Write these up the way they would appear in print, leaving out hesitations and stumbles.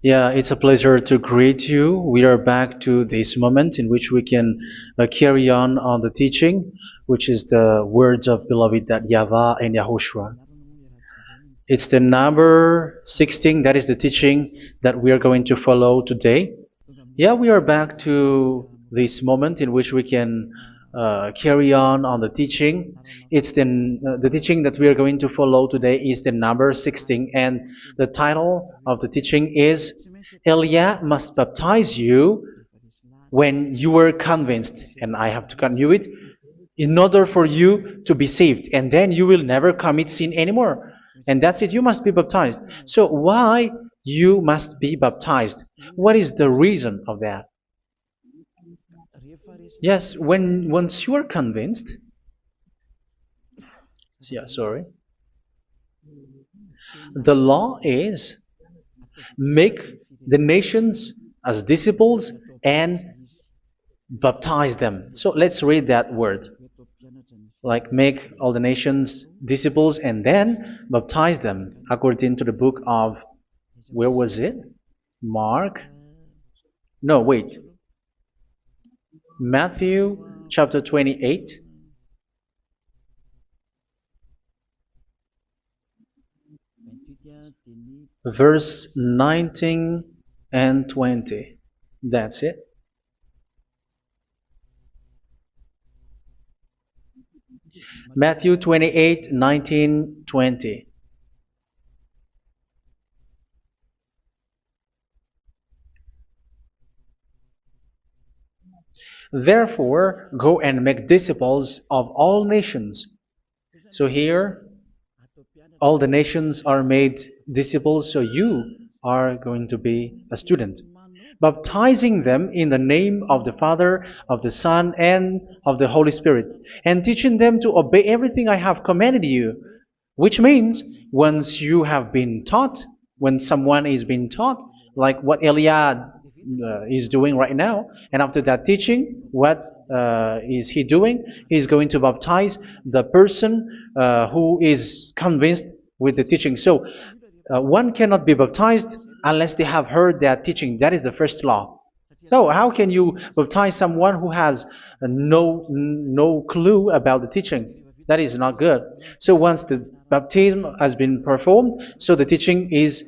Yeah, it's a pleasure to greet you. We are back to this moment in which we can carry on the teaching, which is the words of beloved that YAHVAH and YAHOSHUA. It's the number 16, that is the teaching that we are going to follow today. Yeah, we are back to this moment in which we can carry on the teaching. It's the teaching that we are going to follow today is the number 16, and the title of the teaching is Elia must baptize you when you were convinced, and I have to continue it, in order for you to be saved, and then you will never commit sin anymore. And that's it, you must be baptized. So why you must be baptized? What is the reason of that? Yes, when once you are convinced, yeah, sorry, the law is make the nations as disciples and baptize them. So let's read that word. Like make all the nations disciples and then baptize them according to the book of, where was it? Mark? No, wait. Matthew chapter 28. Verse 19 and 20. That's it. Matthew 28, 19, 20. Therefore, go and make disciples of all nations. So here, all the nations are made disciples, so you are going to be a student. Baptizing them in the name of the Father, of the Son, and of the Holy Spirit, and teaching them to obey everything I have commanded you. Which means, once you have been taught, when someone is being taught, like what Elia is doing right now, and after that teaching, what is he doing? He's going to baptize the person who is convinced with the teaching. So one cannot be baptized unless they have heard that teaching. That is the first law. So how can you baptize someone who has no clue about the teaching? That is not good. So once the baptism has been performed, so the teaching is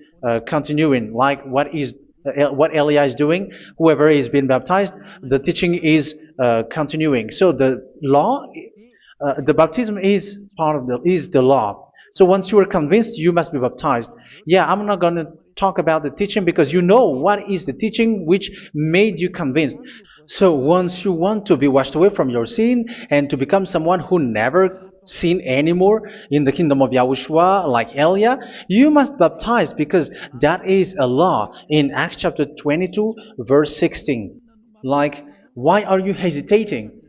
continuing. Like what Elia is doing, whoever is being baptized, the teaching is continuing. So the law, the baptism is part of the law. So once you are convinced, you must be baptized. Yeah, I'm not going to talk about the teaching because you know what is the teaching which made you convinced. So once you want to be washed away from your sin and to become someone who never sin anymore in the kingdom of Yahushua, like Elia, you must baptize because that is a law in Acts chapter 22, verse 16. Like, why are you hesitating?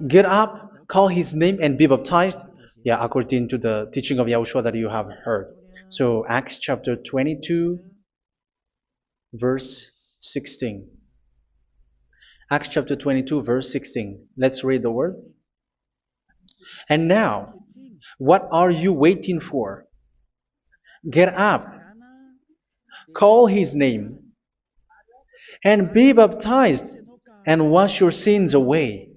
Get up, call his name, and be baptized. Yeah, according to the teaching of Yahushua that you have heard. So Acts chapter 22, verse 16. Acts chapter 22, verse 16. Let's read the word. And now, what are you waiting for? Get up, call his name, and be baptized, and wash your sins away.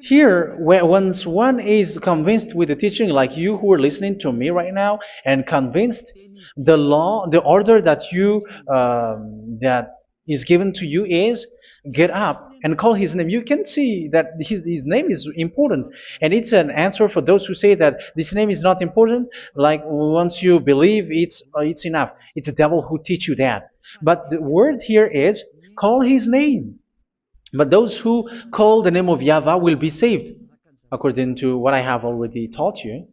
Here, once one is convinced with the teaching, like you who are listening to me right now, and convinced, the law, the order that that is given to you is get up and call his name. You can see that his name is important, and it's an answer for those who say that this name is not important. Like once you believe, it's enough. It's the devil who teach you that. But the word here is call his name. But those who call the name of YAHVAH will be saved, according to what I have already taught you.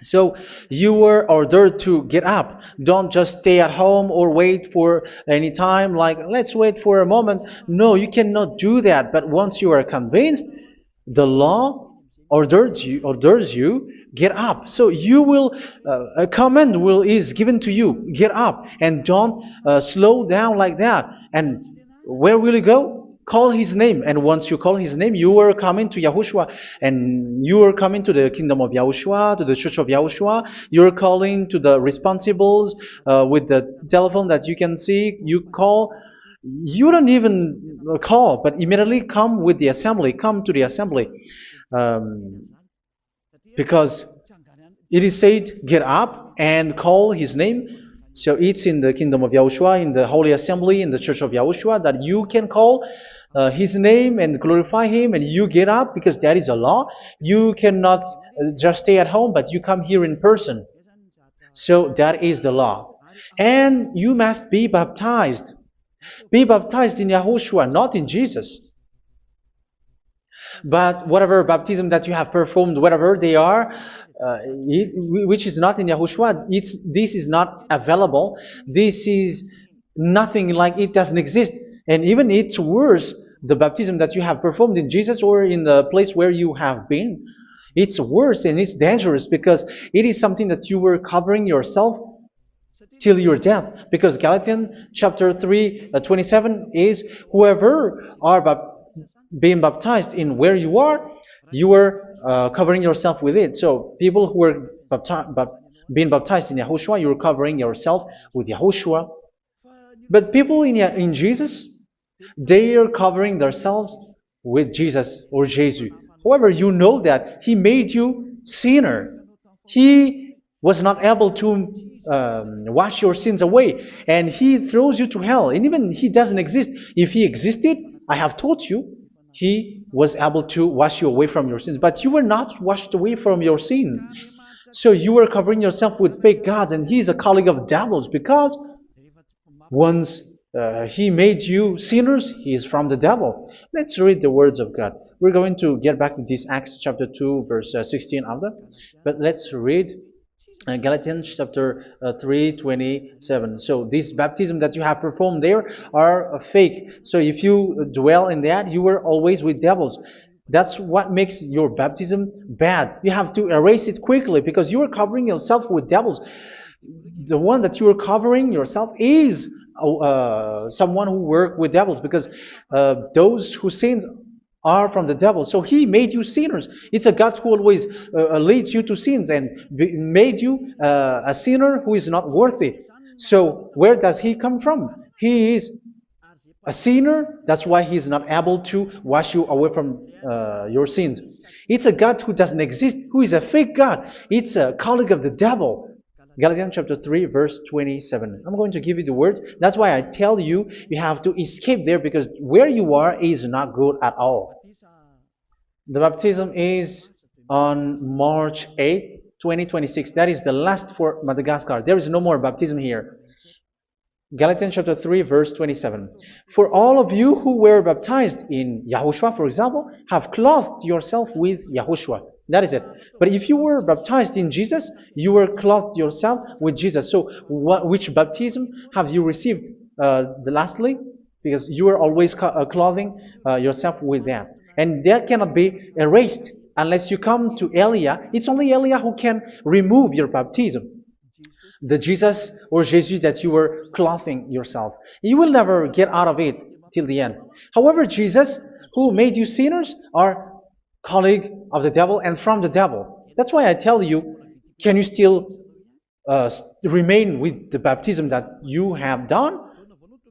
So you were ordered to get up. Don't just stay at home or wait for any time, like let's wait for a moment. No, you cannot do that. But once you are convinced, the law orders you get up. So you will a command is given to you, get up, and don't slow down like that. And where will you go? call his name. And once you call his name, you are coming to Yahushua. And you are coming to the kingdom of Yahushua, to the church of Yahushua. You're calling to the responsibles with the telephone that you can see. You call. You don't even call, but immediately come with the assembly. Come to the assembly. Um, because it is said, get up and call his name. So it's in the kingdom of Yahushua, in the holy assembly, in the church of Yahushua, that you can call his name and glorify him, and you get up, because that is a law. You cannot just stay at home, but you come here in person. So that is the law. And you must be baptized. Be baptized in Yahushua, not in Jesus. But whatever baptism that you have performed, whatever they are, which is not in Yahushua, this is not available. This is nothing, like it doesn't exist. And even it's worse, the baptism that you have performed in Jesus or in the place where you have been. It's worse and it's dangerous, because it is something that you were covering yourself till your death. Because Galatians chapter 3, 27 is, whoever are being baptized in where you are covering yourself with it. So people who were being baptized in Yahushua, you're covering yourself with Yahushua. But people in Jesus, they are covering themselves with Jesus or Jesus. However, you know that he made you sinner. He was not able to wash your sins away, and he throws you to hell. And even he doesn't exist. If he existed, I have taught you, he was able to wash you away from your sins. But you were not washed away from your sins. So you were covering yourself with fake gods, and he is a colleague of devils, because once he made you sinners, he is from the devil. Let's read the words of God. We're going to get back to this Acts chapter 2, verse 16 after. But let's read Galatians chapter 3, 27. So this baptism that you have performed there are fake. So if you dwell in that, you were always with devils. That's what makes your baptism bad. You have to erase it quickly, because you are covering yourself with devils. The one that you are covering yourself is someone who works with devils, because those who sin are from the devil. So he made you sinners. It's a God who always leads you to sins, and made you a sinner who is not worthy. So where does he come from? He is a sinner. That's why he is not able to wash you away from your sins. It's a God who doesn't exist, who is a fake God. It's a colleague of the devil. Galatians chapter 3, verse 27. I'm going to give you the words. That's why I tell you, you have to escape there, because where you are is not good at all. The baptism is on March 8, 2026. That is the last for Madagascar. There is no more baptism here. Galatians chapter 3, verse 27. For all of you who were baptized in Yahushua, for example, have clothed yourself with Yahushua. That is it. But if you were baptized in Jesus, you were clothed yourself with Jesus. So which baptism have you received lastly? Because you are always clothing yourself with that. And that cannot be erased unless you come to Eliah. It's only Eliah who can remove your baptism. The Jesus or Jesus that you were clothing yourself. You will never get out of it till the end. However, Jesus, who made you sinners, are colleague of the devil and from the devil. That's why I tell you, can you still remain with the baptism that you have done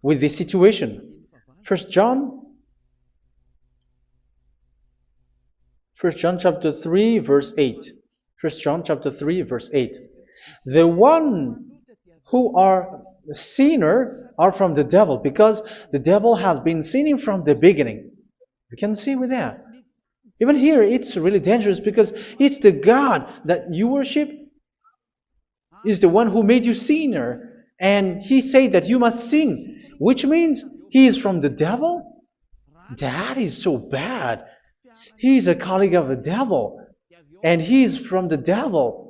with this situation? First John chapter 3, verse 8. First John chapter 3, verse 8. The one who are sinner are from the devil, because the devil has been sinning from the beginning. You can see with that. Even here, it's really dangerous, because it's the God that you worship is the one who made you sinner. And he said that you must sin, which means he is from the devil. That is so bad. He is a colleague of the devil, and he is from the devil.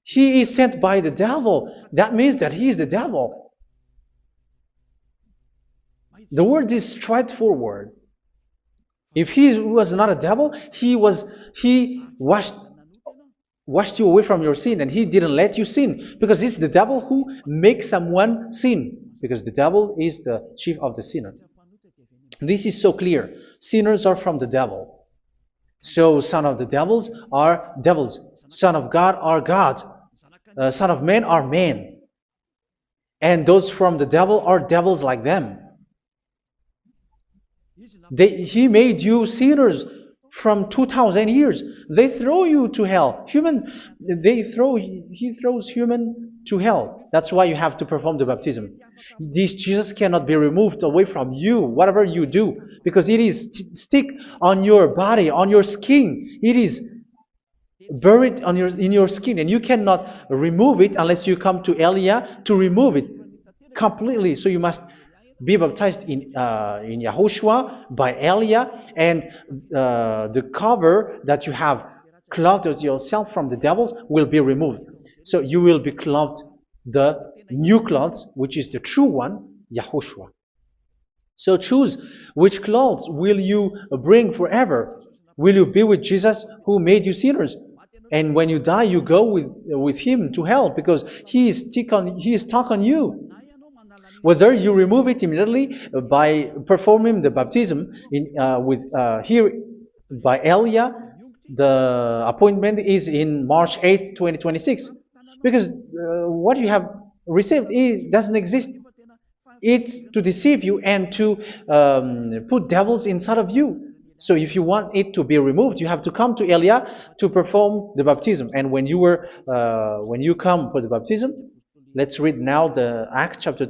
He is sent by the devil. That means that he is the devil. The word is straightforward. If he was not a devil, he washed you away from your sin, and he didn't let you sin, because it's the devil who makes someone sin, because the devil is the chief of the sinner. This is so clear. Sinners are from the devil. So son of the devils are devils. Son of God are gods. Son of men are men. And those from the devil are devils like them. He made you sinners from 2,000 years. They throw you to hell. He throws human to hell. That's why you have to perform the baptism. This Jesus cannot be removed away from you, whatever you do, because it is stick on your body, on your skin. It is buried in your skin, and you cannot remove it unless you come to Elia to remove it completely. So you must be baptized in YAHOSHUA by Elia, and the cover that you have clothed yourself from the devils will be removed. So you will be clothed the new clothes, which is the true one, YAHOSHUA. So choose which clothes will you bring forever. Will you be with Jesus who made you sinners? And when you die, you go with him to hell because he is stuck on you. Whether you remove it immediately by performing the baptism here by Elia, the appointment is in March 8, 2026. Because what you have received doesn't exist. It's to deceive you and to put devils inside of you. So if you want it to be removed, you have to come to Elia to perform the baptism. And when you come for the baptism, let's read now the Acts chapter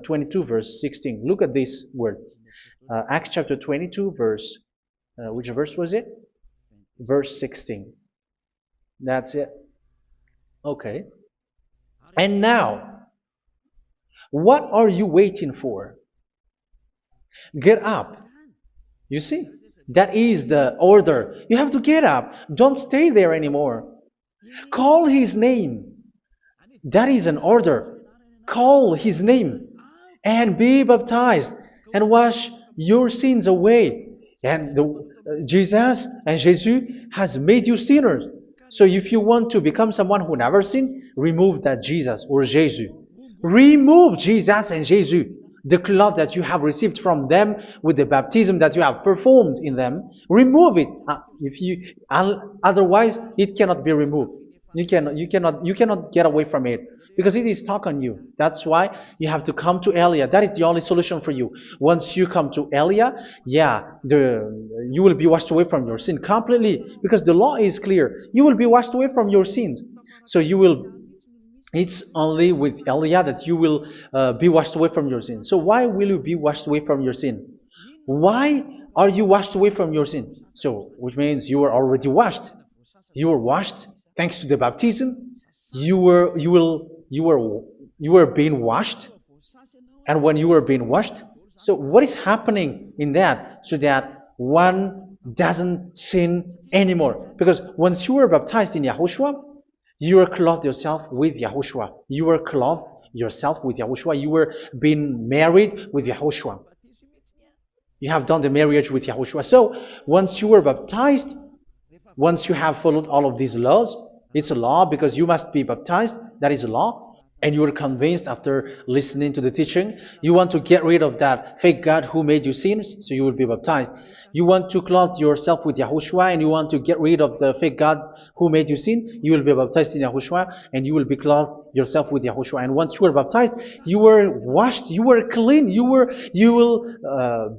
22 verse 16. Look at this word. Acts chapter 22 verse, which verse was it? Verse 16. That's it. Okay. And now, what are you waiting for? Get up. You see, that is the order. You have to get up. Don't stay there anymore. Call his name. That is an order. Call his name and be baptized and wash your sins away. And Jesus has made you sinners. So if you want to become someone who never sinned, remove that Jesus or Jesus. Remove Jesus and Jesus, the cloth that you have received from them with the baptism that you have performed in them. Remove it. Otherwise, it cannot be removed. You cannot get away from it because it is stuck on you. That's why you have to come to Elia. That is the only solution for you. Once you come to Elia, you will be washed away from your sin completely because the law is clear. You will be washed away from your sins. So it's only with Elia that you will be washed away from your sin. So why will you be washed away from your sin? Why are you washed away from your sin? So, which means you were already washed. You were washed thanks to the baptism. You were being washed, and when you were being washed, so what is happening in that? So that one doesn't sin anymore. Because once you were baptized in YAHOSHUA, you were clothed yourself with YAHOSHUA. You were clothed yourself with YAHOSHUA. You were being married with YAHOSHUA. You have done the marriage with YAHOSHUA. So once you were baptized, once you have followed all of these laws, it's a law because you must be baptized. That is a law. And you are convinced after listening to the teaching, you want to get rid of that fake God who made you sinners, so you will be baptized. You want to clothe yourself with YAHOSHUA and you want to get rid of the fake God who made you sin, you will be baptized in YAHOSHUA and you will be clothed yourself with YAHOSHUA. And once you are baptized, you were washed, you were clean, you will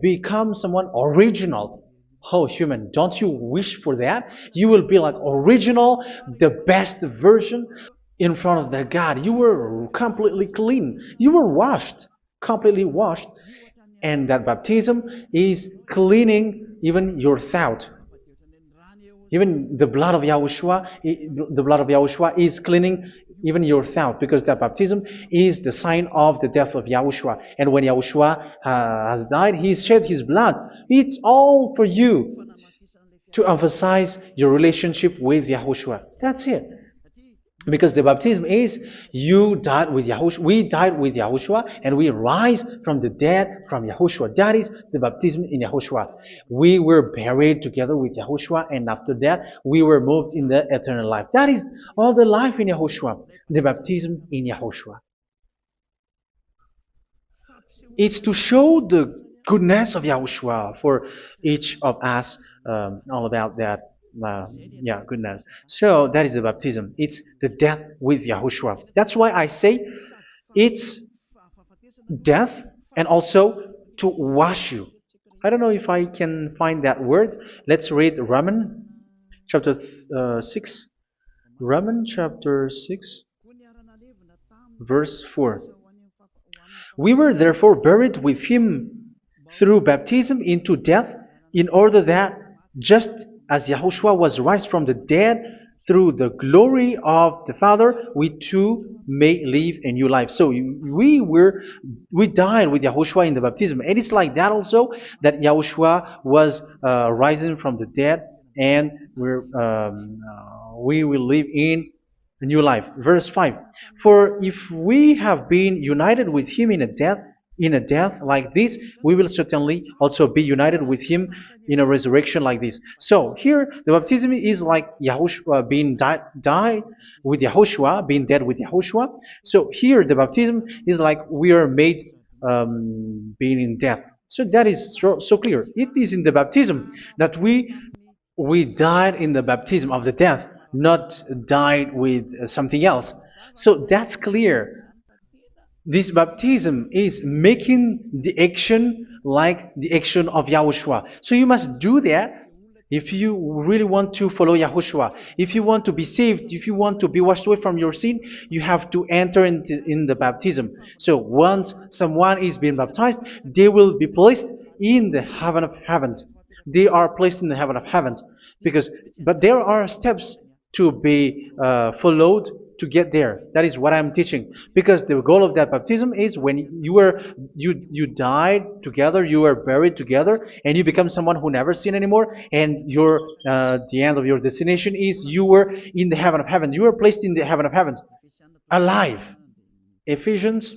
become someone original. Oh, human, don't you wish for that? You will be like original, the best version in front of the God. You were completely clean. You were washed, completely washed. And that baptism is cleaning even your thought. Even the blood of YAHOSHUA is cleaning even your thought, because that baptism is the sign of the death of YAHOSHUA. And when YAHOSHUA has died, he shed his blood. It's all for you to emphasize your relationship with YAHOSHUA. That's it. Because the baptism is you died with YAHOSHUA, we died with YAHOSHUA, and we rise from the dead from YAHOSHUA. That is the baptism in YAHOSHUA. We were buried together with YAHOSHUA, and after that we were moved in the eternal life. That is all the life in YAHOSHUA, the baptism in YAHOSHUA. It's to show the goodness of Yahushua for each of us, all about that. Yeah, goodness. So that is the baptism. It's the death with Yahushua. That's why I say it's death and also to wash you. I don't know if I can find that word. Let's read Romans chapter 6. Romans chapter 6, verse 4. We were therefore buried with him through baptism into death, in order that, just as Yahushua was raised from the dead through the glory of the Father, we too may live a new life. So we died with Yahushua in the baptism, and it's like that also that Yahushua was rising from the dead, and we will live in a new life. Verse 5. For if we have been united with him in a death like this, we will certainly also be united with him in a resurrection like this. So here the baptism is like Yahushua being died with Yahushua, being dead with Yahushua. So here the baptism is like we are made being in death. So that is so clear. It is in the baptism that we died in the baptism of the death, not died with something else. So that's clear. This baptism is making the action like the action of Yahushua. So you must do that if you really want to follow Yahushua. If you want to be saved, if you want to be washed away from your sin, you have to enter in the baptism. So once someone is being baptized, they will be placed in the heaven of heavens. They are placed in the heaven of heavens, but there are steps to be followed to get there. That is what I'm teaching, because the goal of that baptism is when you died together, you were buried together, and you become someone who never sin anymore, and the end of your destination is you were in the heaven of heaven. You were placed in the heaven of heavens, alive. Ephesians.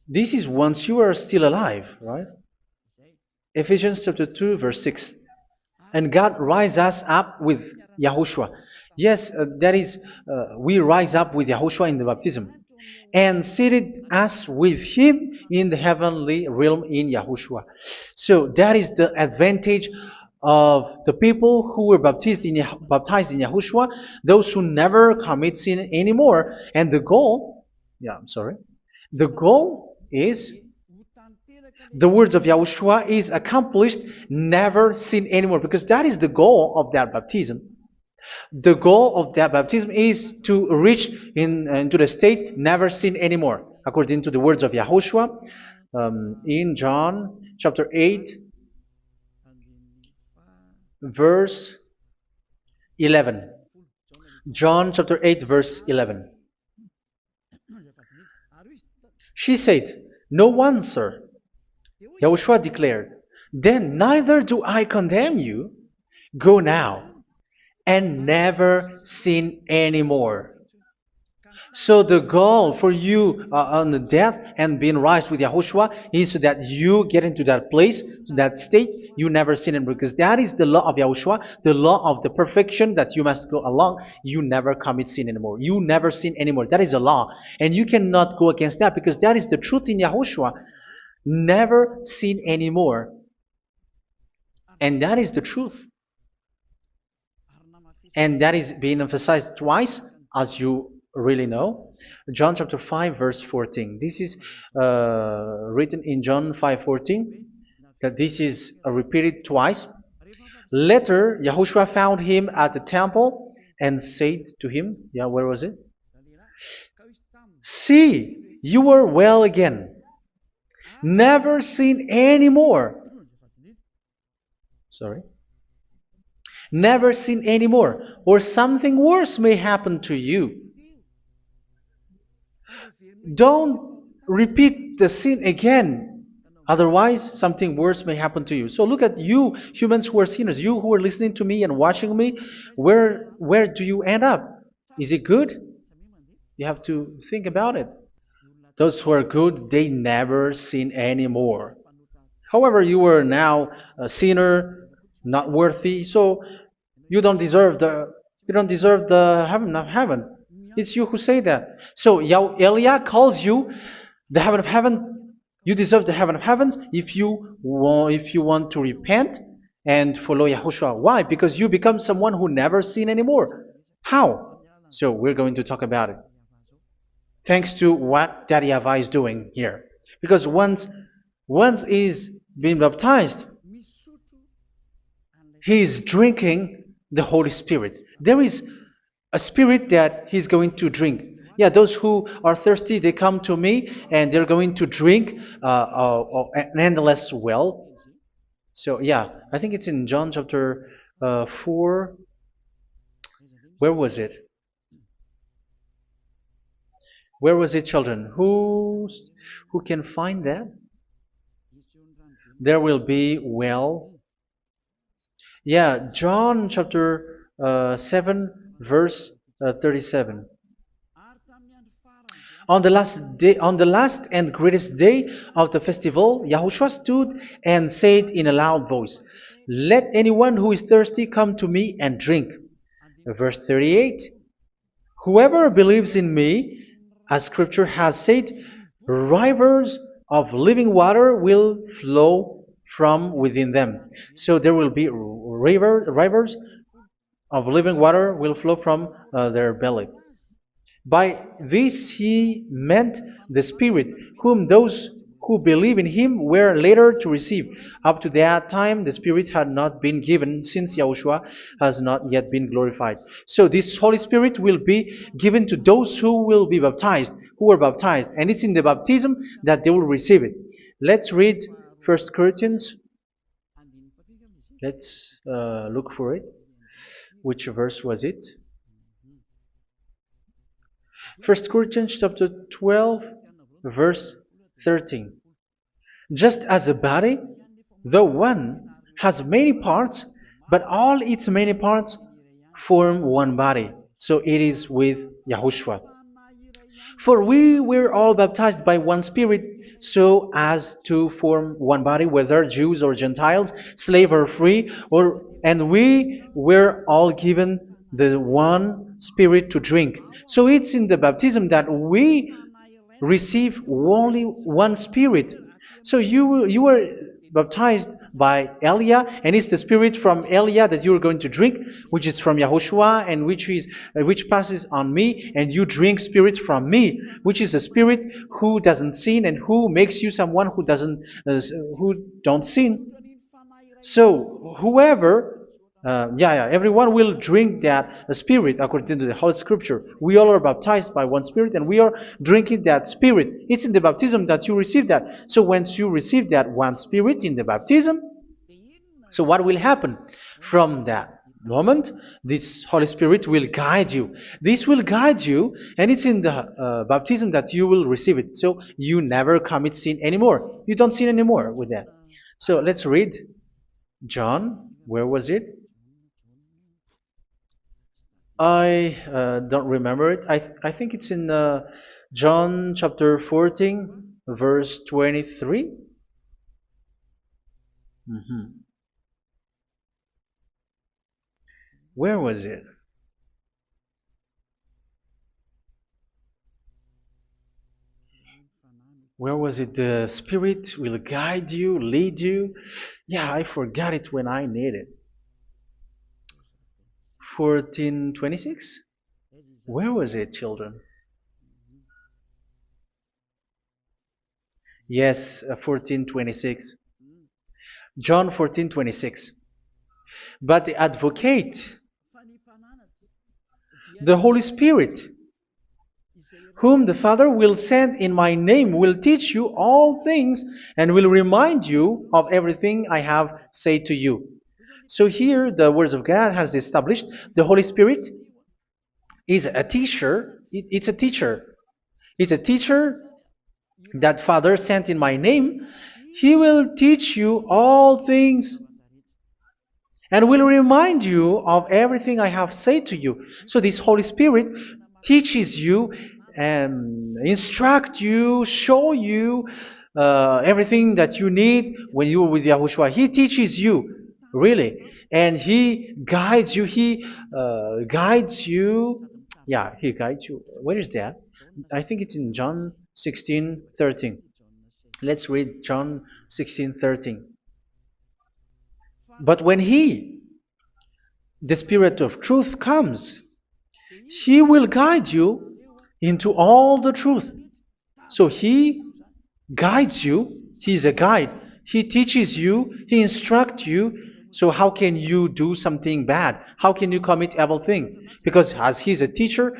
This is once you are still alive, right? Ephesians chapter 2, verse 6. And God rise us up with Yahushua. Yes, that is, we rise up with Yahushua in the baptism. And seated us with him in the heavenly realm in Yahushua. So that is the advantage of the people who were baptized in Yahushua, those who never commit sin anymore. And the goal, the goal is the words of Yahushua is accomplished, never sin anymore, because that is the goal of that baptism. The goal of that baptism is to reach into the state never sin anymore, according to the words of Yahushua in John chapter 8, verse 11. John chapter 8, verse 11. She said, "No one, sir." Yahushua declared, "Then neither do I condemn you. Go now and never sin anymore." So the goal for you on the death and being raised with Yahushua is so that you get into that place, to that state, you never sin anymore. Because that is the law of Yahushua, the law of the perfection that you must go along. You never commit sin anymore. You never sin anymore. That is a law. And you cannot go against that, because that is the truth in Yahushua. Never sin anymore. And that is the truth. And that is being emphasized twice, as you really know. John chapter 5, verse 14. This is written in John 5:14, that this is repeated twice. Later, Yahushua found him at the temple and said to him, where was it? "See, you are well again. Never sin anymore." Never sin anymore, or something worse may happen to you. Don't repeat the sin again. Otherwise, something worse may happen to you. So look at you, humans who are sinners, you who are listening to me and watching me. Where do you end up? Is it good? You have to think about it. Those who are good, they never sin anymore. However, you are now a sinner, not worthy, so you don't deserve the heaven of heaven. It's you who say that. So Eliah calls you the heaven of heaven You deserve the heaven of heavens if you want to repent and follow Yahushua. Why? Because you become someone who never sin anymore. How? So we're going to talk about it. Thanks to what Daddy YAHVAH is doing here. Because once is being baptized, he is drinking the Holy Spirit. There is a spirit that he's going to drink. Yeah, those who are thirsty, they come to me and they're going to drink an endless well. So yeah, I think it's in John chapter 4. Where was it? Where was it, children? Who can find that? There will be well. Yeah, John chapter 7, verse 37. On the last and greatest day of the festival, Yahushua stood and said in a loud voice, "Let anyone who is thirsty come to me and drink." Verse 38. Whoever believes in me, as Scripture has said, rivers of living water will flow from within them. So there will be rivers of living water will flow from their belly. By this he meant the Spirit, whom those who believe in him were later to receive. Up to that time, the Spirit had not been given, since Yahushua has not yet been glorified. So this Holy Spirit will be given to those who will be baptized, who were baptized. And it's in the baptism that they will receive it. Let's read 1 Corinthians. Let's look for it. Which verse was it? 1 Corinthians chapter 12, verse 13. Just as a body, though one, has many parts, but all its many parts form one body. So it is with Yahushua. For we were all baptized by one Spirit, so as to form one body, whether Jews or Gentiles, slave or free, and we were all given the one Spirit to drink. So it's in the baptism that we receive only one Spirit. So you were baptized by Elia, and it's the Spirit from Elia that you are going to drink, which is from Yahushua, and which passes on me, and you drink Spirit from me, which is a Spirit who doesn't sin and who makes you someone who don't sin. So everyone will drink that Spirit according to the Holy Scripture. We all are baptized by one Spirit, and we are drinking that Spirit. It's in the baptism that you receive that. So once you receive that one Spirit in the baptism, so what will happen? From that moment, this Holy Spirit will guide you. This will guide you, and it's in the baptism that you will receive it. So you never commit sin anymore. You don't sin anymore with that. So let's read John. Where was it? I don't remember it. I think it's in John chapter 14, verse 23. Where was it? Where was it? The Spirit will guide you, lead you. Yeah, I forgot it when I need it. 14:26? Where was it, children? Yes, 14:26. John 14:26. But the advocate, the Holy Spirit, whom the Father will send in my name, will teach you all things and will remind you of everything I have said to you. So here the words of God has established the Holy Spirit is a teacher. It's a teacher. It's a teacher that Father sent in my name. He will teach you all things and will remind you of everything I have said to you. So this Holy Spirit teaches you and instruct you, show you everything that you need when you are with Yahushua. He teaches you, really. And He guides you. He guides you. Yeah, He guides you. Where is that? I think it's in John 16:13. Let's read John 16:13. But when He, the Spirit of truth, comes, He will guide you into all the truth. So He guides you. He's a guide. He teaches you. He instructs you. So how can you do something bad? How can you commit evil thing? Because as He's a teacher,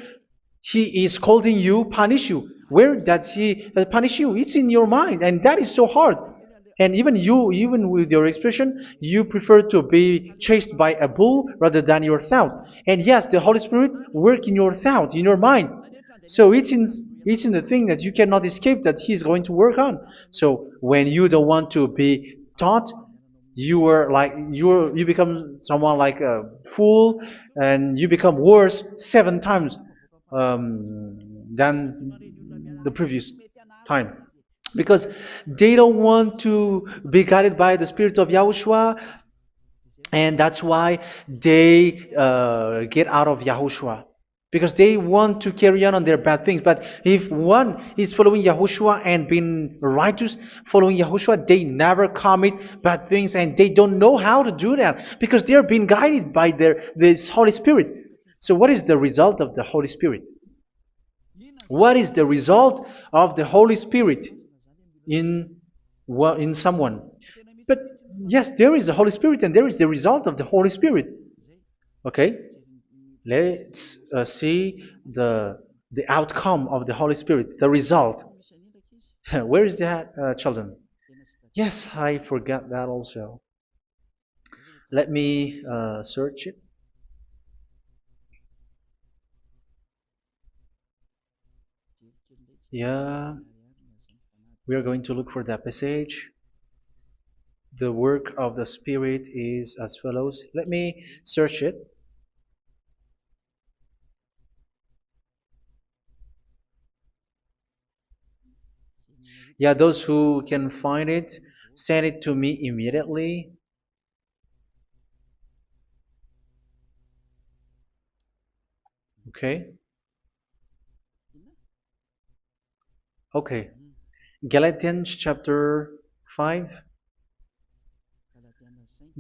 He is scolding you, punish you. Where does He punish you? It's in your mind, and that is so hard. And even you, even with your expression, you prefer to be chased by a bull rather than your thought. And yes, the Holy Spirit work in your thought, in your mind. So it's in the thing that you cannot escape that He's going to work on. So when you don't want to be taught, you become someone like a fool, and you become worse 7 times than the previous time, because they don't want to be guided by the Spirit of Yahushua, and that's why they get out of Yahushua, because they want to carry on their bad things. But if one is following Yahushua and being righteous, following Yahushua, they never commit bad things, and they don't know how to do that because they're being guided by this Holy Spirit. So what is the result of the Holy Spirit? What is the result of the Holy Spirit in in someone? But yes, there is the Holy Spirit, and there is the result of the Holy Spirit. Okay, let's see the outcome of the Holy Spirit, the result. Where is that, children? Yes, I forgot that also. Let me search it. Yeah, we are going to look for that passage. The work of the Spirit is as follows. Let me search it. Yeah, those who can find it, send it to me immediately. Okay. Okay. Galatians chapter 5.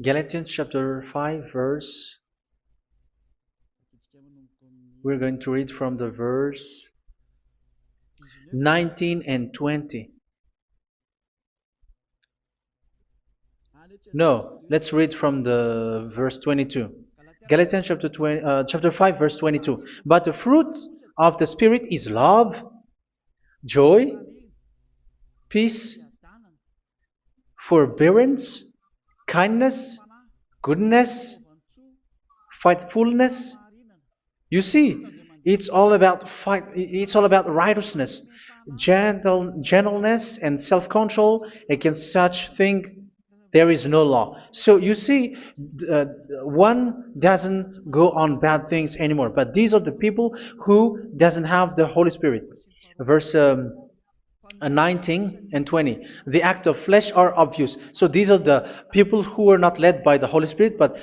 Galatians chapter 5 verse. We're going to read from the verse 19 and 20. No, let's read from the verse 22. Galatians chapter 5 verse 22. But the fruit of the Spirit is love, joy, peace, forbearance, kindness, goodness, faithfulness. You see, it's all about righteousness, gentleness, and self-control. Against such thing there is no law. So you see, one doesn't go on bad things anymore. But these are the people who doesn't have the Holy Spirit. Verse 19 and 20. The act of flesh are obvious. So these are the people who are not led by the Holy Spirit, but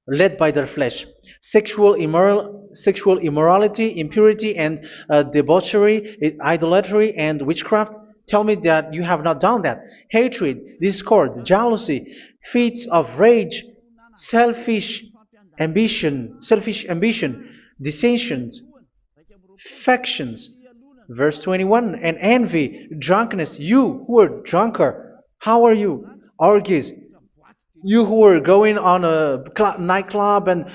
led by their flesh. Sexual immorality, impurity, and debauchery, idolatry, and witchcraft. Tell me that you have not done that. Hatred, discord, jealousy, fits of rage, selfish ambition, dissensions, factions. Verse 21, and envy, drunkenness. You who are drunkard, how are you? Orgies. You who are going on a nightclub and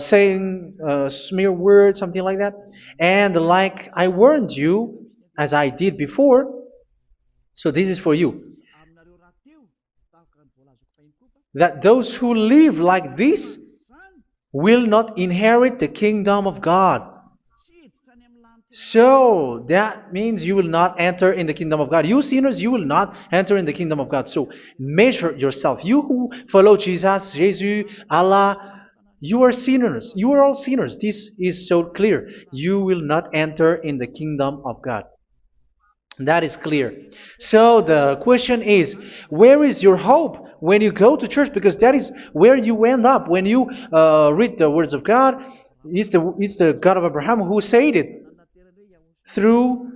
saying smear words, something like that. And like I warned you, as I did before, so this is for you, that those who live like this will not inherit the kingdom of God. So that means you will not enter in the kingdom of God. You sinners, you will not enter in the kingdom of God. So measure yourself. You who follow Jesus, Allah, you are sinners. You are all sinners. This is so clear. You will not enter in the kingdom of God. That is clear. So the question is, where is your hope when you go to church? Because that is where you end up. When you read the words of God, it's the God of Abraham who said it. Through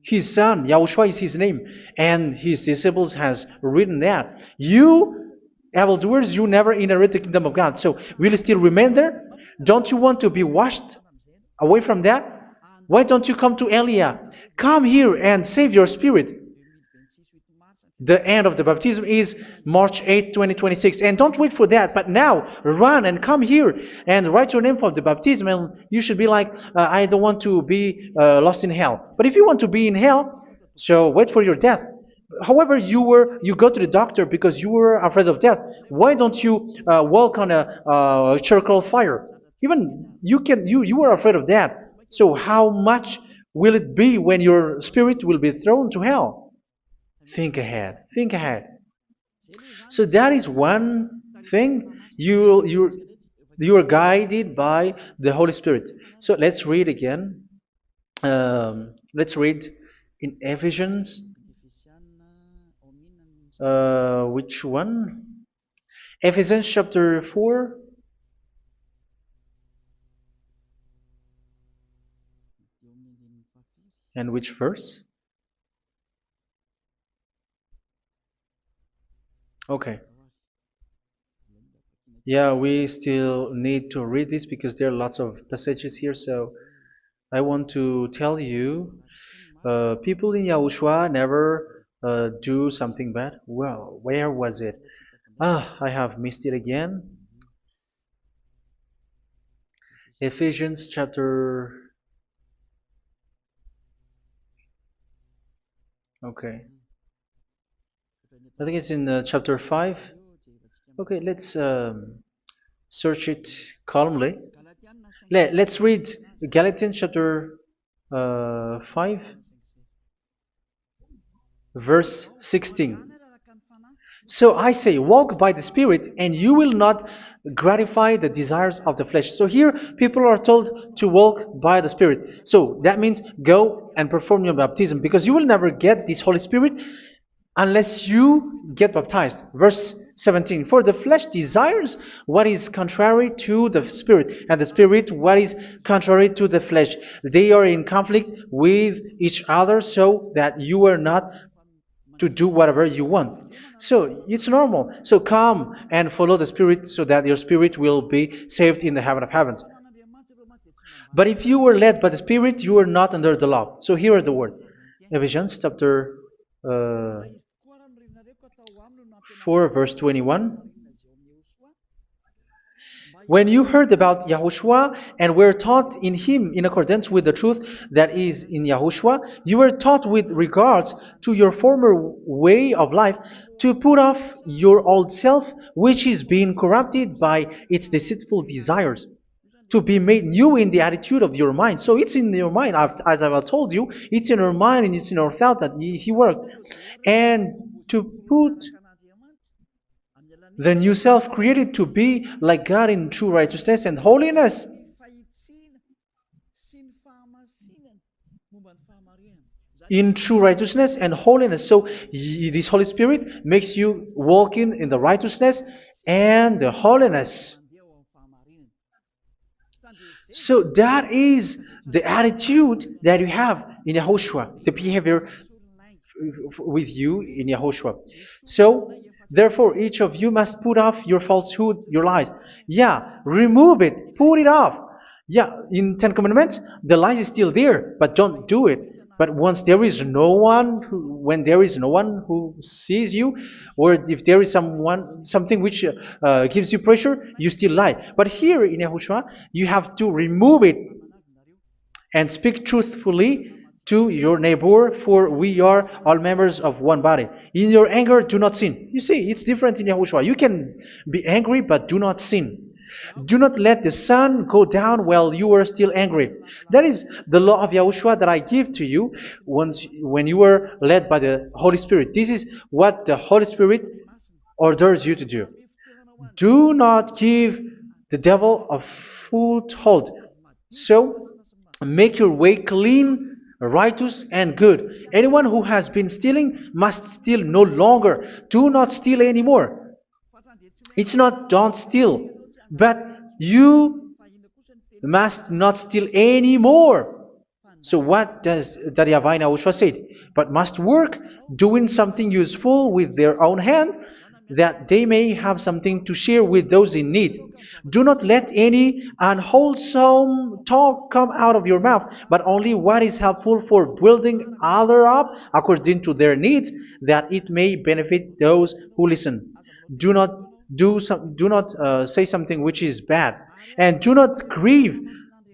His son, Yahushua is his name, and his disciples has written that. You, evildoers, you never inherit the kingdom of God. So will you still remain there? Don't you want to be washed away from that? Why don't you come to Elia? Come here and save your spirit. The end of the baptism is March 8th, 2026. And don't wait for that, but now run and come here and write your name for the baptism. And you should be like, I don't want to be lost in hell. But if you want to be in hell, so wait for your death. However, you go to the doctor because you were afraid of death. Why don't you walk on a charcoal fire? Even you were afraid of that. So how much will it be when your spirit will be thrown to hell? Think ahead. Think ahead. So that is one thing. You are guided by the Holy Spirit. So let's read again. Let's read in Ephesians. Which one? Ephesians chapter 4. And which verse? Okay. Yeah, we still need to read this because there are lots of passages here. So I want to tell you, people in Yahushua never do something bad. Well, where was it? I have missed it again. Ephesians chapter. Okay. I think it's in chapter 5. Okay, let's search it calmly. Let's read Galatians chapter 5, verse 16. So I say, walk by the Spirit, and you will not gratify the desires of the flesh. So here, people are told to walk by the Spirit. So that means go and perform your baptism, because you will never get this Holy Spirit unless you get baptized. Verse 17. For the flesh desires what is contrary to the Spirit, and the Spirit what is contrary to the flesh. They are in conflict with each other, so that you are not to do whatever you want. So it's normal. So come and follow the Spirit so that your spirit will be saved in the heaven of heavens. But if you were led by the Spirit, you are not under the law. So here are the word. Ephesians chapter 4 verse 21. When you heard about Yahushua and were taught in him in accordance with the truth that is in Yahushua, you were taught with regards to your former way of life to put off your old self, which is being corrupted by its deceitful desires, to be made new in the attitude of your mind. So it's in your mind, as I've told you, it's in your mind and it's in your thought that he worked. And to put the new self created to be like God in true righteousness and holiness. In true righteousness and holiness. So this Holy Spirit makes you walking in the righteousness and the holiness. So that is the attitude that you have in Yahushua, the behavior with you in Yahushua. So therefore, each of you must put off your falsehood, your lies. Yeah, remove it, put it off. Yeah, in Ten Commandments, the lies is still there, but don't do it. But once there is no one, when there is no one who sees you, or if there is something which gives you pressure, you still lie. But here in Yahushua, you have to remove it and speak truthfully to your neighbor, for we are all members of one body. In your anger, do not sin. You see, it's different in Yahushua. You can be angry, but do not sin. Do not let the sun go down while you are still angry. That is the law of Yahushua that I give to you when you were led by the Holy Spirit. This is what the Holy Spirit orders you to do. Do not give the devil a foothold. So, make your way clean, righteous, and good. Anyone who has been stealing must steal no longer. Do not steal anymore. It's not don't steal, but you must not steal anymore. So what does Daddy Yahweh Yahushua say? But must work doing something useful with their own hand, that they may have something to share with those in need. Do not let any unwholesome talk come out of your mouth, but only what is helpful for building other up according to their needs, that it may benefit those who listen. Do not do not say something which is bad, and do not grieve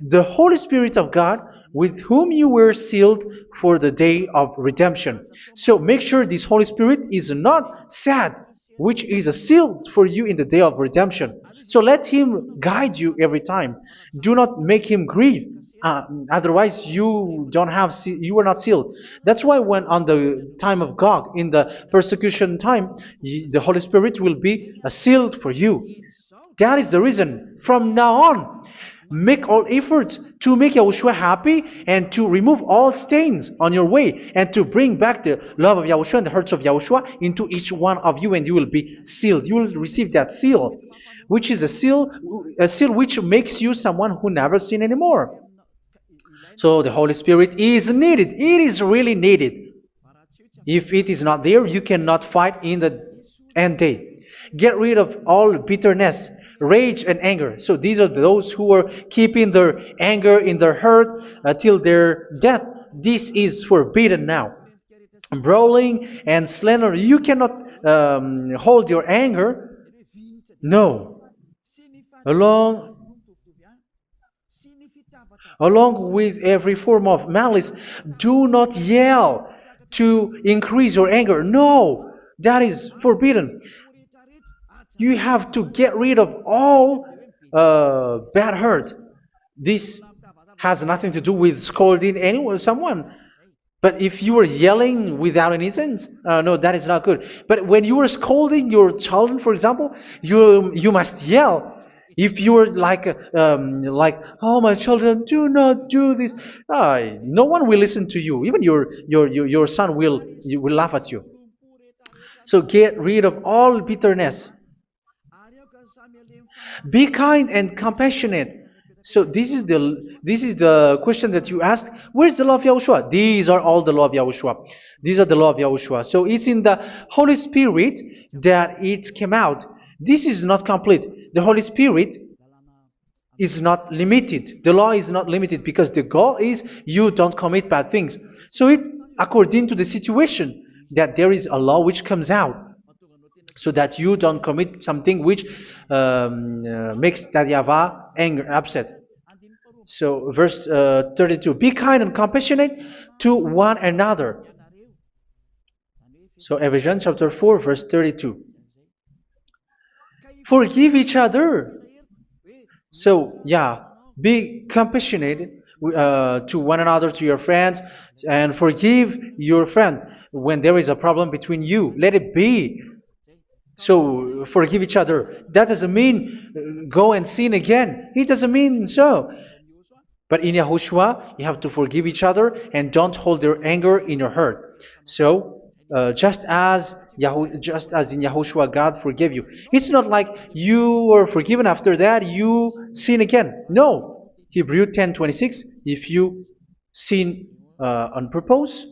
the Holy Spirit of God, with whom you were sealed for the day of redemption. So make sure this Holy Spirit is not sad, which is a seal for you in the day of redemption. So let Him guide you every time. Do not make Him grieve. Otherwise, you don't have you are not sealed. That's why when on the time of God, in the persecution time, the Holy Spirit will be a sealed for you. That is the reason. From now on, make all efforts to make Yahushua happy and to remove all stains on your way and to bring back the love of Yahushua and the hearts of Yahushua into each one of you, and you will be sealed. You will receive that seal, which is a seal which makes you someone who never sin anymore. So the Holy Spirit is needed. It is really needed. If it is not there, you cannot fight in the end day. Get rid of all bitterness, rage, and anger. So these are those who are keeping their anger in their heart till their death. This is forbidden now. Brawling and slander. You cannot hold your anger. No. Along Along with every form of malice, do not yell to increase your anger. No, that is forbidden. You have to get rid of all bad hurt. This has nothing to do with scolding anyone, someone. But if you are yelling without any sense, no, that is not good. But when you are scolding your children, for example, you must yell. If you are like, oh my children, do not do this, no one will listen to you. Even your son will laugh at you. So get rid of all bitterness. Be kind and compassionate. So this is the question that you asked. Where's the law of Yahushua? These are all the law of Yahushua. These are the law of Yahushua. So it's in the Holy Spirit that it came out. This is not complete. The Holy Spirit is not limited. The law is not limited because the goal is you don't commit bad things. So it according to the situation that there is a law which comes out, so that you don't commit something which makes that YAHVAH anger, upset. So verse 32, be kind and compassionate to one another. So Ephesians chapter 4 verse 32. Forgive each other. So yeah, be compassionate to one another, to your friends, and forgive your friend when there is a problem between you. Let it be. So forgive each other. That doesn't mean go and sin again. It doesn't mean so. But in Yahushua, you have to forgive each other and don't hold your anger in your heart. So just as in Yahushua, God forgave you. It's not like you were forgiven after that you sin again. No. Hebrew 10:26. If you sin on purpose,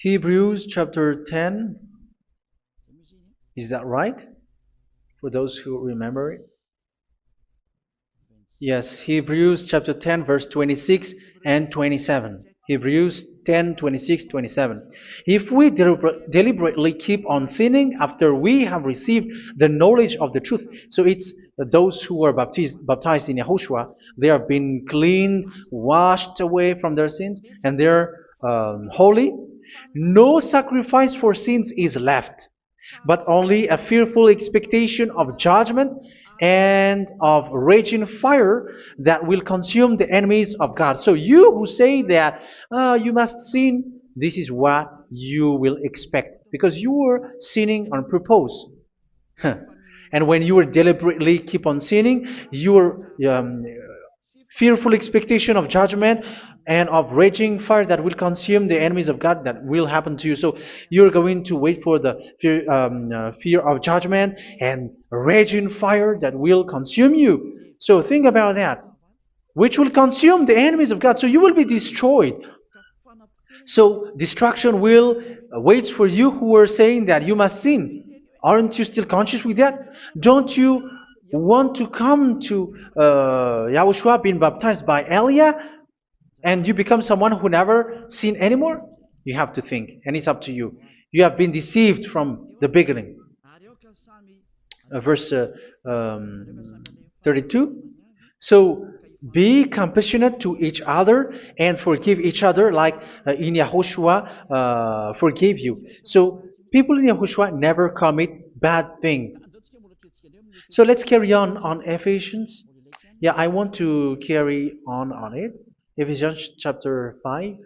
Hebrews chapter 10. Is that right? For those who remember it. Yes, Hebrews chapter 10 verse 26 and 27. Hebrews 10, 26, 27. If we deliberately keep on sinning after we have received the knowledge of the truth, so it's those who are baptized in Yahushua, they have been cleaned, washed away from their sins, and they're holy. No sacrifice for sins is left, but only a fearful expectation of judgment and of raging fire that will consume the enemies of God. So you who say that you must sin, this is what you will expect, because you were sinning on purpose. And when you deliberately keep on sinning, your fearful expectation of judgment and of raging fire that will consume the enemies of God that will happen to you. So you're going to wait for the fear of judgment and raging fire that will consume you. So think about that, which will consume the enemies of God. So you will be destroyed. So destruction will wait for you who are saying that you must sin. Aren't you still conscious with that? Don't you want to come to Yahushua being baptized by Elia and you become someone who never sinned anymore? You have to think, and it's up to you. You have been deceived from the beginning. Verse 32. So be compassionate to each other and forgive each other like in Yahushua forgave you. So people in Yahushua never commit bad thing. So let's carry on Ephesians. Yeah, I want to carry on it. Ephesians chapter 5.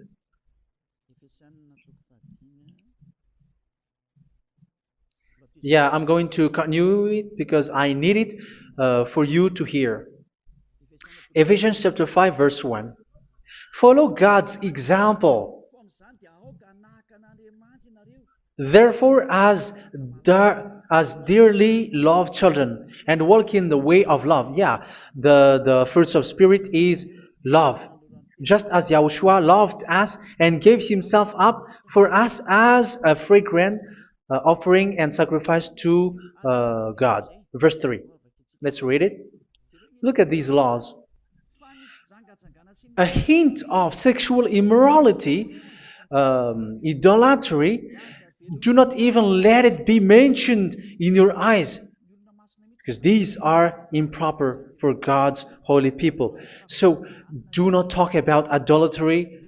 Yeah, I'm going to continue it because I need it for you to hear. Ephesians chapter 5 verse 1. Follow God's example. Therefore, as dearly loved children, and walk in the way of love. Yeah, the fruits of spirit is love. Just as Yahushua loved us and gave himself up for us as a fragrant offering and sacrifice to God. Verse 3. Let's read it. Look at these laws. A hint of sexual immorality, idolatry, do not even let it be mentioned in your eyes, because these are improper for God's holy people. So do not talk about idolatry.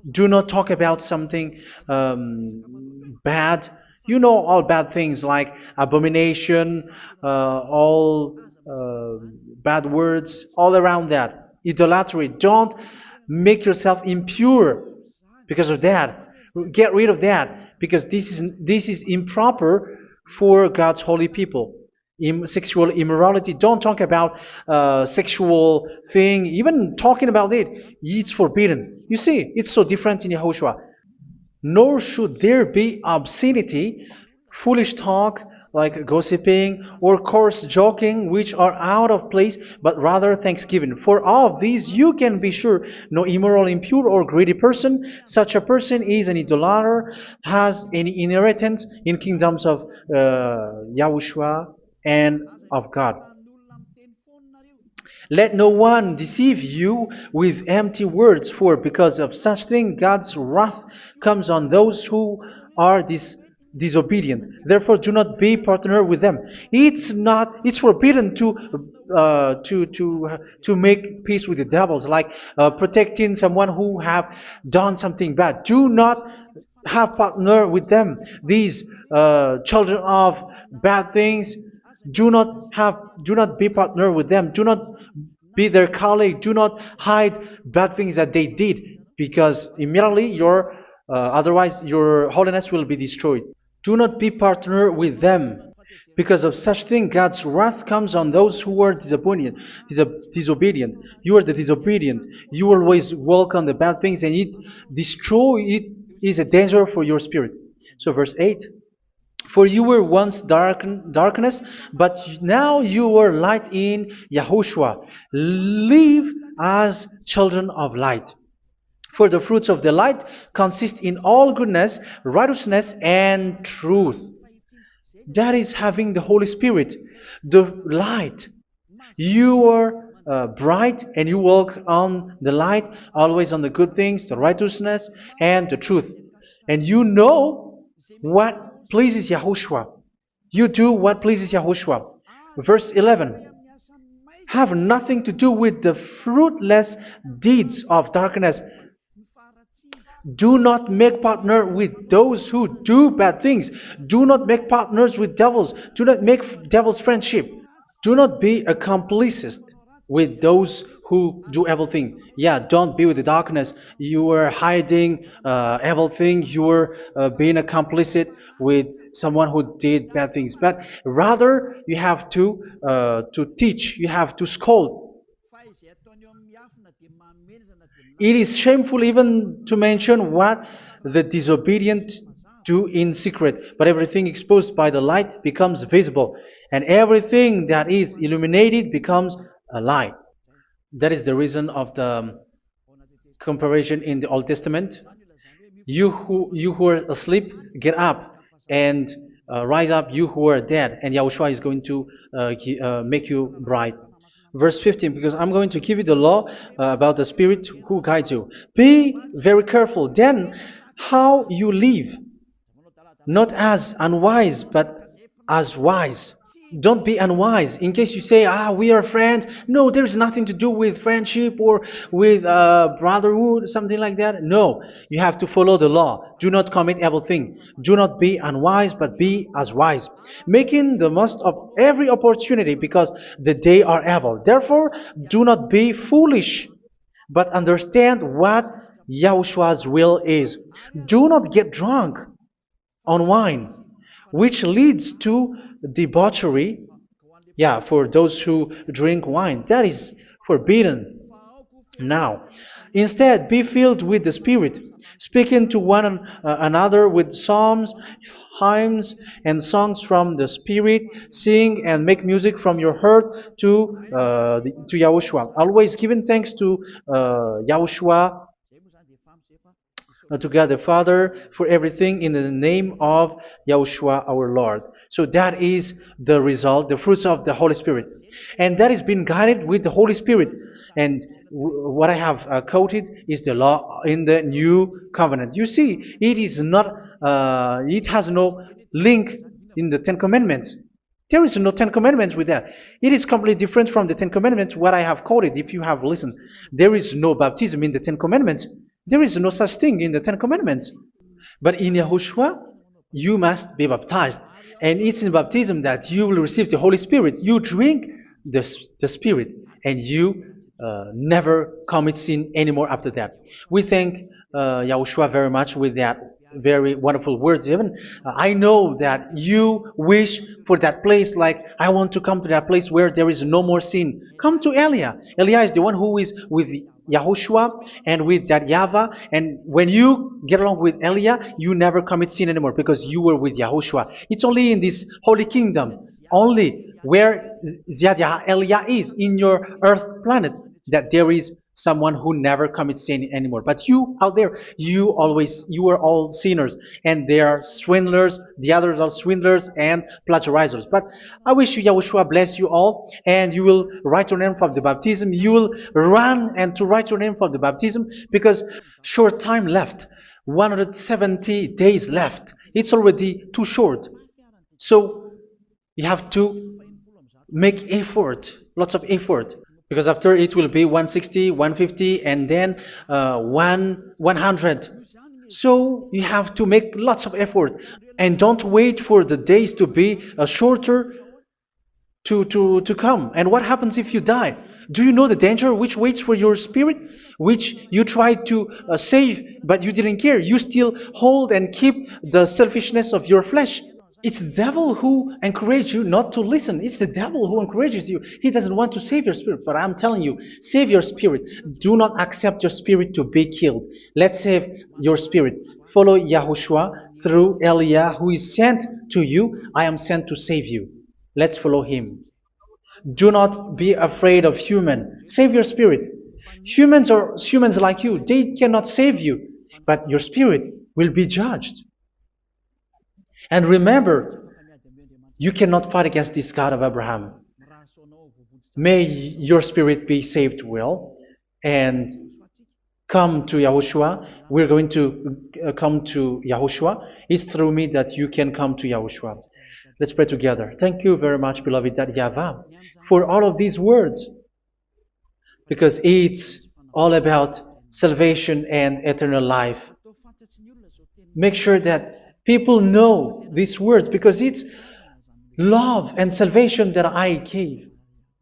Do not talk about something bad. You know all bad things like abomination, all bad words, all around that. Idolatry. Don't make yourself impure because of that. Get rid of that because this is improper for God's holy people. Sexual immorality. Don't talk about sexual thing. Even talking about it's forbidden. You see, it's so different in Yahushua. Nor should there be obscenity, foolish talk like gossiping or coarse joking, which are out of place, but rather thanksgiving. For of these you can be sure: no immoral, impure, or greedy person, such a person is an idolater, has any inheritance in kingdoms of Yahushua and of God. Let no one deceive you with empty words, for because of such thing God's wrath comes on those who are disobedient. Therefore, do not be partner with them. It's forbidden to make peace with the devils, like protecting someone who have done something bad. Do not have partner with them. These children of bad things, do not be partner with them. Do not be their colleague. Do not hide bad things that they did, because immediately otherwise your holiness will be destroyed. Do not be partner with them. Because of such thing, God's wrath comes on those who are disobedient. Disobedient. You are the disobedient. You always walk on the bad things, and it is a danger for your spirit. So verse 8. For you were once darkness, but now you are light in Yahushua. Live as children of light. For the fruits of the light consist in all goodness, righteousness, and truth. That is having the Holy Spirit, the light. You are bright and you walk on the light, always on the good things, the righteousness, and the truth. And you know what pleases Yahushua. You do what pleases Yahushua. Verse 11. Have nothing to do with the fruitless deeds of darkness. Do not make partner with those who do bad things. Do not make partners with devils. Do not make devils friendship. Do not be a complicit with those who do evil thing. Yeah, don't be with the darkness. You are hiding evil thing. You are being a complicit with someone who did bad things. But rather, you have to teach. You have to scold. It is shameful even to mention what the disobedient do in secret, but everything exposed by the light becomes visible, and everything that is illuminated becomes a light. That is the reason of the comparison in the Old Testament. You who are asleep, get up and rise up, you who are dead, and Yahushua is going to make you bright. Verse 15, because I'm going to give you the law about the Spirit who guides you. Be very careful then how you live, not as unwise, but as wise. Don't be unwise. In case you say, we are friends. No, there's nothing to do with friendship or with brotherhood, something like that. No, you have to follow the law. Do not commit evil thing. Do not be unwise, but be as wise, making the most of every opportunity, because the day are evil. Therefore, do not be foolish, but understand what Yahushua's will is. Do not get drunk on wine, which leads to debauchery. Yeah, for those who drink wine, that is forbidden. Now, instead, be filled with the Spirit, speaking to one another with psalms, hymns, and songs from the Spirit. Sing and make music from your heart to Yahushua. Always giving thanks to Yahushua, to God the Father, for everything in the name of Yahushua our Lord. So that is the result, the fruits of the Holy Spirit. And that is being guided with the Holy Spirit. And what I have quoted is the law in the new covenant. You see, it is not, it has no link in the Ten Commandments. There is no Ten Commandments with that. It is completely different from the Ten Commandments, what I have quoted, if you have listened. There is no baptism in the Ten Commandments. There is no such thing in the Ten Commandments. But in Yahushua, you must be baptized. And it's in baptism that you will receive the Holy Spirit. You drink the Spirit, and you never commit sin anymore after that. We thank Yahushua very much with that very wonderful words. Even I know that you wish for that place, like I want to come to that place where there is no more sin. Come to Elia. Elia is the one who is with Yahushua and with that YAHVAH, and when you get along with Elia, you never commit sin anymore because you were with Yahushua. It's only in this holy kingdom, only where Elia is, in your earth planet, that there is someone who never commits sin anymore. But you out there, you are all sinners, and they are swindlers, the others are swindlers and plagiarizers. But I wish you, Yahushua, bless you all, and you will write your name for the baptism. You will run and to write your name for the baptism, because short time left, 170 days left. It's already too short. So you have to make effort, lots of effort, because after it will be 160, 150, and then 100. So you have to make lots of effort, and don't wait for the days to be shorter to come. And what happens if you die? Do you know the danger which waits for your spirit, which you tried to save, but you didn't care? You still hold and keep the selfishness of your flesh. It's the devil who encourages you not to listen. It's the devil who encourages you. He doesn't want to save your spirit. But I'm telling you, save your spirit. Do not accept your spirit to be killed. Let's save your spirit. Follow Yahushua through Elia, who is sent to you. I am sent to save you. Let's follow him. Do not be afraid of human. Save your spirit. Humans are humans like you. They cannot save you. But your spirit will be judged. And remember, you cannot fight against this God of Abraham. May your spirit be saved well and come to Yahushua. We're going to come to Yahushua. It's through me that you can come to Yahushua. Let's pray together. Thank you very much, beloved YAHVAH, for all of these words, because it's all about salvation and eternal life. Make sure that people know these words, because it's love and salvation that I gave.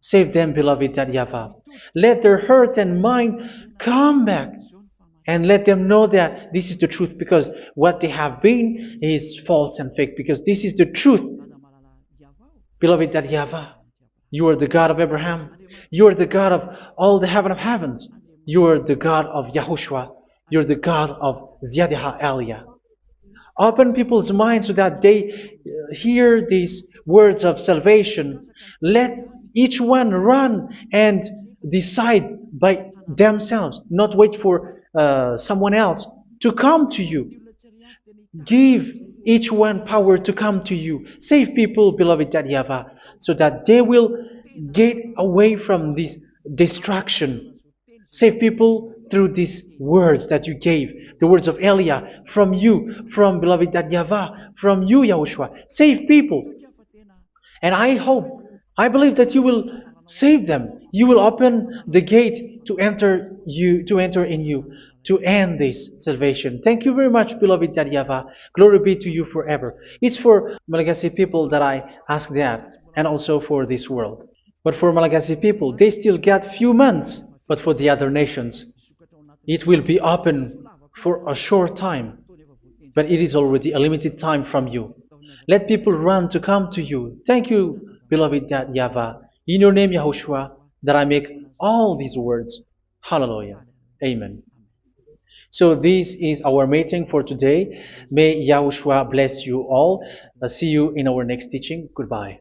Save them, beloved YAHVAH. Let their heart and mind come back, and let them know that this is the truth, because what they have been is false and fake, because this is the truth. Beloved YAHVAH, you are the God of Abraham. You are the God of all the heaven of heavens. You are the God of Yahushua. You're the God of Ziyadha Aliyah. Open people's minds so that they hear these words of salvation. Let each one run and decide by themselves, not wait for someone else to come to you. Give each one power to come to you. Save people, beloved Yahavah, so that they will get away from this distraction. Save people through these words that you gave, the words of Elia, from you, from beloved Yahavah, from you, Yahushua. Save people. And I believe that you will save them. You will open the gate to enter in you, to end this salvation. Thank you very much, beloved Yahavah. Glory be to you forever. It's for Malagasy people that I ask that, and also for this world. But for Malagasy people, they still get few months. But for the other nations, it will be open for a short time. But it is already a limited time from you. Let people run to come to you. Thank you, beloved Yahvah. In your name, Yahushua, that I make all these words. Hallelujah. Amen. So this is our meeting for today. May Yahushua bless you all. See you in our next teaching. Goodbye.